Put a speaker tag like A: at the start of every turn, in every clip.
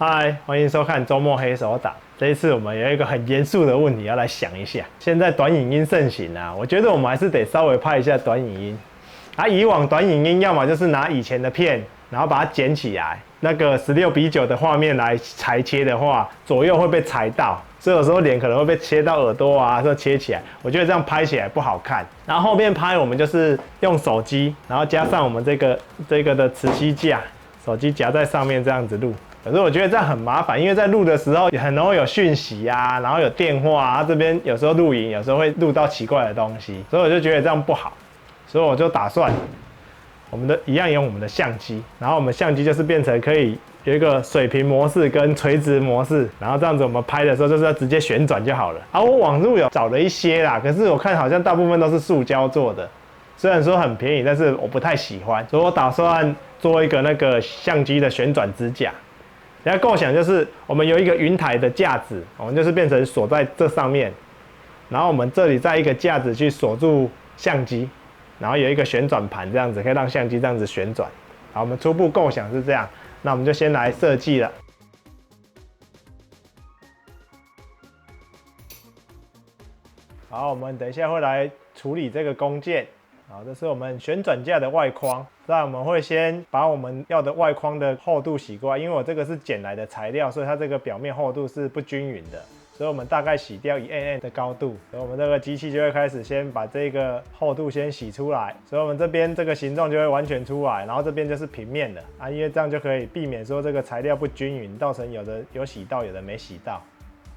A: 嗨，欢迎收看周末黑手党。这一次我们有一个很严肃的问题要来想一下。现在短影音盛行啊，我觉得我们还是得稍微拍一下短影音。以往短影音要么就是拿以前的片，然后把它剪起来，那个16:9的画面来裁切的话，左右会被裁到，所以有时候脸可能会被切到耳朵啊，说切起来，我觉得这样拍起来不好看。然后后面拍我们就是用手机，然后加上我们这个的磁吸架，手机夹在上面这样子录。可是我觉得这样很麻烦，因为在录的时候也很容易有讯息啊，然后有电话啊，这边有时候录影，有时候会录到奇怪的东西，所以我就觉得这样不好，所以我就打算我们一样用我们的相机，然后我们相机就是变成可以有一个水平模式跟垂直模式，然后这样子我们拍的时候就是要直接旋转就好了。我网路有找了一些啦，可是我看好像大部分都是塑胶做的，虽然说很便宜，但是我不太喜欢，所以我打算做一个那个相机的旋转支架。等下构想就是我们有一个云台的架子，我们就是变成锁在这上面，然后我们这里再一个架子去锁住相机，然后有一个旋转盘这样子可以让相机这样子旋转。好，我们初步构想是这样，那我们就先来设计了。好，我们等一下会来处理这个工件。好，这是我们旋转架的外框。再来我们会先把我们要的外框的厚度洗过来，因为我这个是捡来的材料，所以它这个表面厚度是不均匀的，所以我们大概洗掉1mm 的高度，所以我们这个机器就会开始先把这个厚度先洗出来，所以我们这边这个形状就会完全出来，然后这边就是平面的因为这样就可以避免说这个材料不均匀，造成有的有洗到，有的没洗到。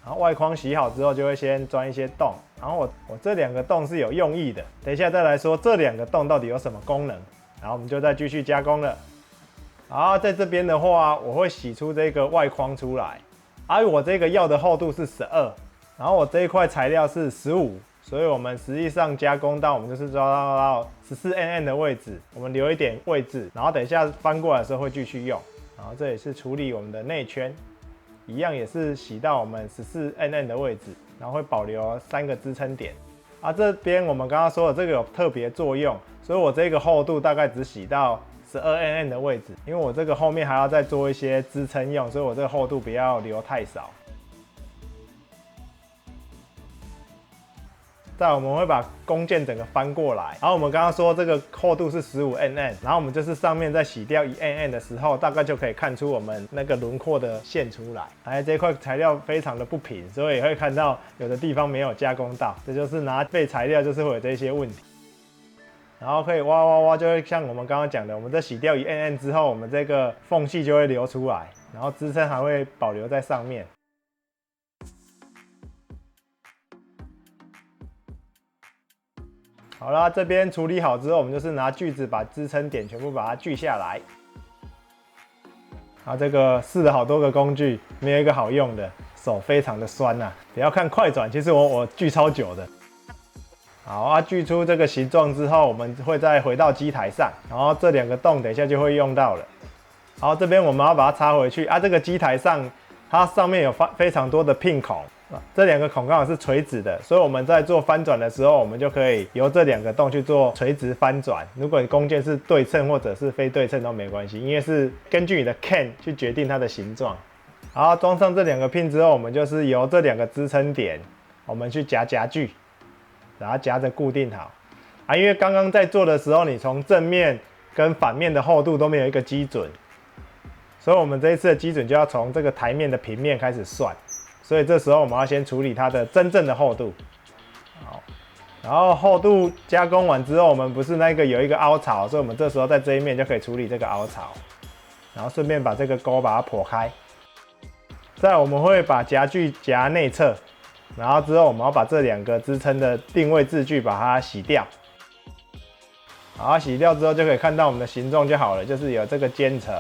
A: 然后外框洗好之后，就会先钻一些洞。然后我这2个洞是有用意的，等一下再来说这2个洞到底有什么功能。然后我们就再继续加工了。好，在这边的话，我会洗出这个外框出来。我这个要的厚度是12，然后我这一块材料是15，所以我们实际上加工到我们就是抓到14mm的位置，我们留一点位置，然后等一下翻过来的时候会继续用。然后这也是处理我们的内圈。一样也是洗到我们14mm的位置，然后会保留3个支撑点。这边我们刚刚说的这个有特别作用，所以我这个厚度大概只洗到12mm的位置，因为我这个后面还要再做一些支撑用，所以我这个厚度不要留太少。再来我们会把工件整个翻过来，然后我们刚刚说这个厚度是15mm，然后我们就是上面在洗掉1mm的时候，大概就可以看出我们那个轮廓的线出来。这块材料非常的不平，所以也会看到有的地方没有加工到，这就是拿废材料就是会有这些问题。然后可以挖，就会像我们刚刚讲的，我们在洗掉1mm之后，我们这个缝隙就会流出来，然后支撑还会保留在上面。好啦，这边处理好之后，我们就是拿锯子把支撑点全部把它锯下来。这个试了好多个工具，没有一个好用的，手非常的酸啊。不要看快转，其实我锯超久的。好锯出这个形状之后，我们会再回到机台上，然后这2个洞等一下就会用到了。好，这边我们要把它插回去这个机台上，它上面有非常多的pin孔。这2个孔刚好是垂直的，所以我们在做翻转的时候，我们就可以由这2个洞去做垂直翻转。如果你工件是对称或者是非对称都没关系，因为是根据你的 can 去决定它的形状。好，装上这2个 pin 之后，我们就是由这2个支撑点，我们去夹具，把它夹着固定好。因为刚刚在做的时候，你从正面跟反面的厚度都没有一个基准，所以我们这一次的基准就要从这个台面的平面开始算。所以这时候我们要先处理它的真正的厚度。好，然后厚度加工完之后，我们不是那个有一个凹槽，所以我们这时候在这一面就可以处理这个凹槽，然后顺便把这个钩把它剖开。再来我们会把夹具夹内侧，然后之后我们要把这2个支撑的定位字距把它洗掉。好，洗掉之后就可以看到我们的形状就好了，就是有这个间层，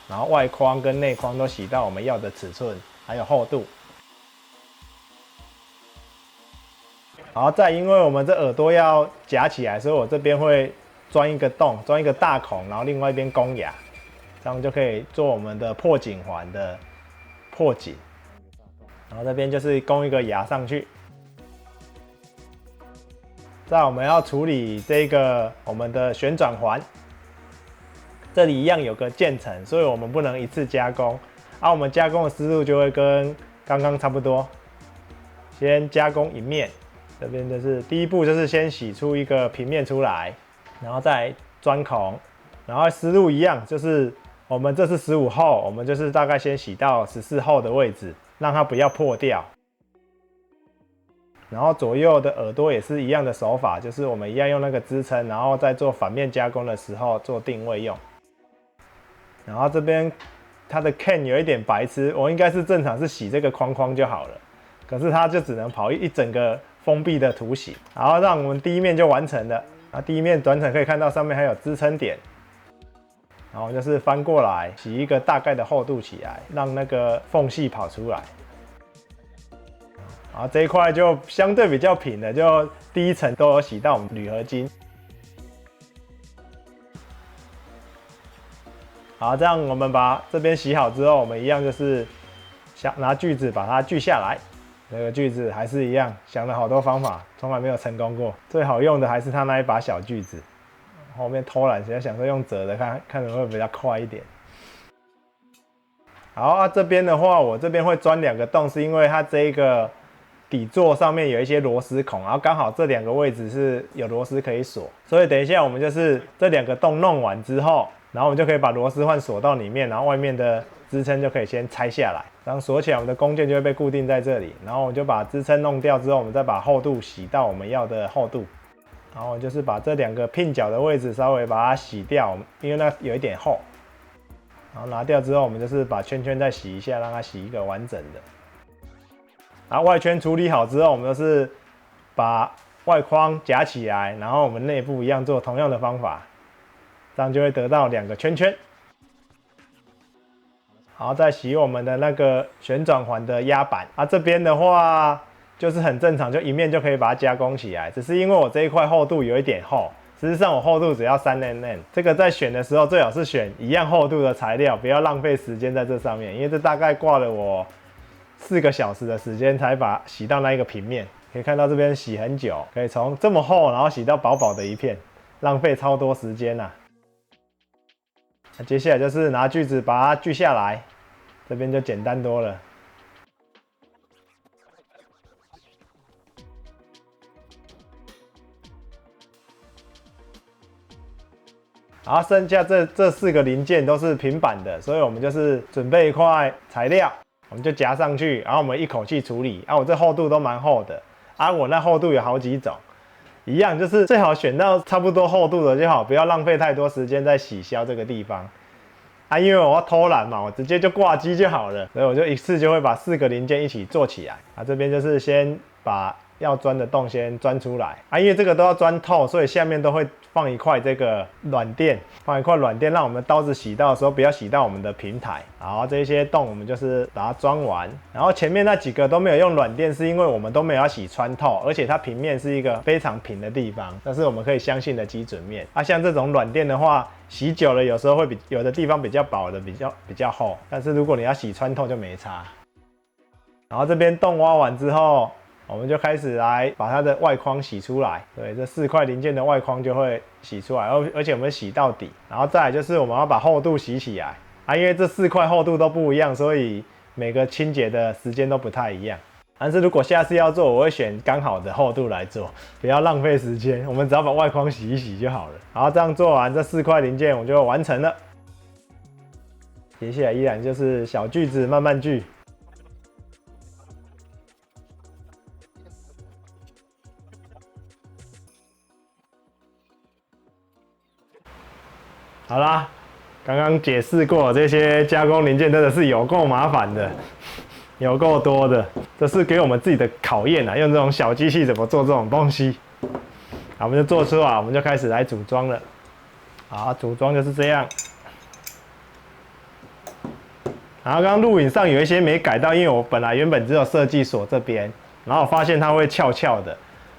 A: 然后外框跟内框都洗到我们要的尺寸，还有厚度。好，再因为我们这耳朵要夹起来，所以我这边会钻一个洞，钻一个大孔，然后另外一边攻牙，这样就可以做我们的破颈环的破颈。然后这边就是攻一个牙上去。再来我们要处理这个我们的旋转环，这里一样有个渐层，所以我们不能一次加工。啊，我们加工的思路就会跟刚刚差不多，先加工一面，这边就是第一步就是先洗出一个平面出来，然后再钻孔，然后思路一样，就是我们这是15后，我们就是大概先洗到14后的位置，让它不要破掉。然后左右的耳朵也是一样的手法，就是我们一样用那个支撑，然后在做反面加工的时候做定位用。然后这边它的 can 有一点白痴，我应该是正常是洗这个框框就好了，可是它就只能跑一整个封闭的图形，然后让我们第一面就完成了。啊，第一面转场可以看到上面还有支撑点，然后就是翻过来洗一个大概的厚度起来，让那个缝隙跑出来。然后这一块就相对比较平的，就第一层都有洗到我们铝合金。好，这样我们把这边洗好之后，我们一样就是拿锯子把它锯下来。这个锯子还是一样，想了好多方法，从来没有成功过。最好用的还是它那一把小锯子。后面偷懒，现在想说用折的，看会比较快一点。好啊，这边的话，我这边会钻2个洞，是因为它这个底座上面有一些螺丝孔，然后刚好这2个位置是有螺丝可以锁，所以等一下我们就是这2个洞弄完之后，然后我们就可以把螺丝换锁到里面，然后外面的支撑就可以先拆下来，然后锁起来，我们的弓箭就会被固定在这里，然后我们就把支撑弄掉之后，我们再把厚度洗到我们要的厚度，然后就是把这2个拼角的位置稍微把它洗掉，因为那有一点厚，然后拿掉之后，我们就是把圈圈再洗一下，让它洗一个完整的。然后外圈处理好之后，我们就是把外框夹起来，然后我们内部一样做同样的方法，这样就会得到2个圈圈。然后再洗我们的那个旋转环的压板啊，这边的话就是很正常，就一面就可以把它加工起来。只是因为我这一块厚度有一点厚，实际上我厚度只要3mm。这个在选的时候最好是选一样厚度的材料，不要浪费时间在这上面，因为这大概挂了我4个小时的时间才把洗到那一个平面。可以看到这边洗很久，可以从这么厚，然后洗到薄薄的一片，浪费超多时间啊。那接下来就是拿锯子把它锯下来，这边就简单多了。然后剩下这4个零件都是平板的，所以我们就是准备一块材料，我们就夹上去，然后我们一口气处理。啊，我这厚度都蛮厚的，啊，我那厚度有好几种。一样，就是最好选到差不多厚度的就好，不要浪费太多时间在洗削这个地方。啊，因为我要偷懒嘛，我直接就挂机就好了，所以我就一次就会把4个零件一起做起来。啊，这边就是先把要钻的洞先钻出来。啊，因为这个都要钻透，所以下面都会放一块这个软垫，放一块软垫，让我们刀子洗到的时候不要洗到我们的平台。然后这些洞我们就是把它钻完，然后前面那几个都没有用软垫，是因为我们都没有要洗穿透，而且它平面是一个非常平的地方，那是我们可以相信的基准面。啊，像这种软垫的话，洗久了有时候会有的地方比较薄的比较厚，但是如果你要洗穿透就没差。然后这边洞挖完之后，我们就开始来把它的外框洗出来。对，这4块零件的外框就会洗出来，而且我们洗到底。然后再来就是我们要把厚度洗起来啊，因为这4块厚度都不一样，所以每个清洁的时间都不太一样。但是如果下次要做，我会选刚好的厚度来做，不要浪费时间。我们只要把外框洗一洗就好了。然后这样做完，这4块零件我们就完成了。接下来依然就是小锯子慢慢锯。好啦，刚刚解释过这些加工零件真的是有够麻烦的，有够多的，这是给我们自己的考验啊！用这种小机器怎么做这种东西？好，我们就做出来，我们就开始来组装了。好，组装就是这样。然后刚刚录影上有一些没改到，因为我原本只有设计锁这边，然后我发现它会翘翘的，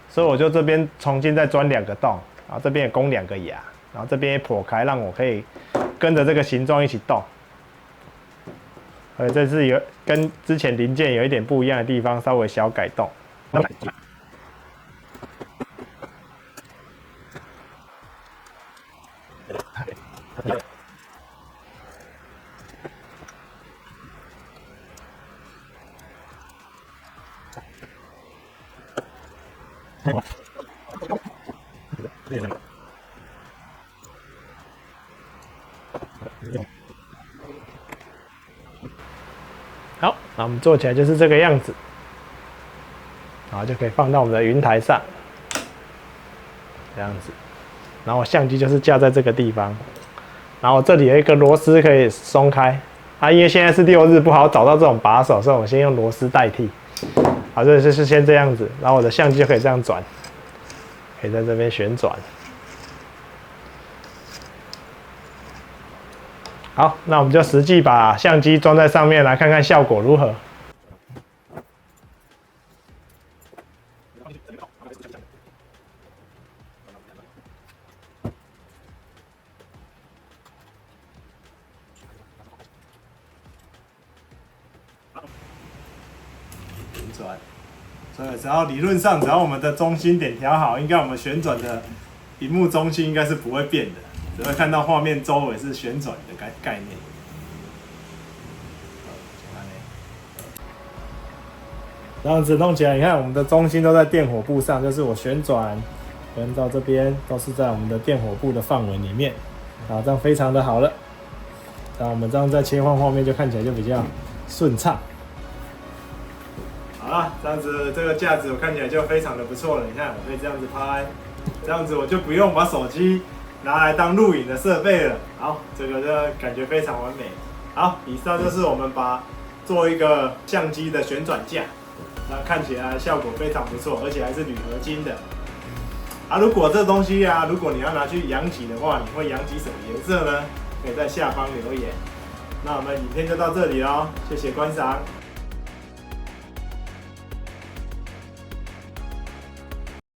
A: 所以我就这边重新再钻2个洞，然后这边也攻2个牙。然后这边也破开，让我可以跟着这个形状一起动。这是有跟之前零件有一点不一样的地方，稍微小改动。好，那我们做起来就是这个样子，然后就可以放到我们的云台上，这样子。然后我相机就是架在这个地方，然后这里有一个螺丝可以松开。因为现在是6日，不好找到这种把手，所以我先用螺丝代替。好，这就是先这样子，然后我的相机就可以这样转，可以在这边旋转。好，那我们就实际把相机装在上面，来看看效果如何。旋转，所以只要理论上，只要我们的中心点调好，应该我们旋转的屏幕中心应该是不会变的，只会看到画面周围是旋转的概念。这样子弄起来，你看我们的中心都在电火布上，就是我旋转跟到这边都是在我们的电火布的范围里面，好，这样非常的好了。那我们这样再切换画面，就看起来就比较顺畅。好了，这样子这个架子我看起来就非常的不错了。你看，我可以这样子拍，这样子我就不用把手机拿来当录影的设备了。好，这个就感觉非常完美。好，以上就是我们做一个相机的旋转架，那看起来效果非常不错，而且还是铝合金的。如果这东西如果你要拿去养几的话，你会养几什么颜色呢？可以在下方留言。那我们影片就到这里咯，谢谢观赏。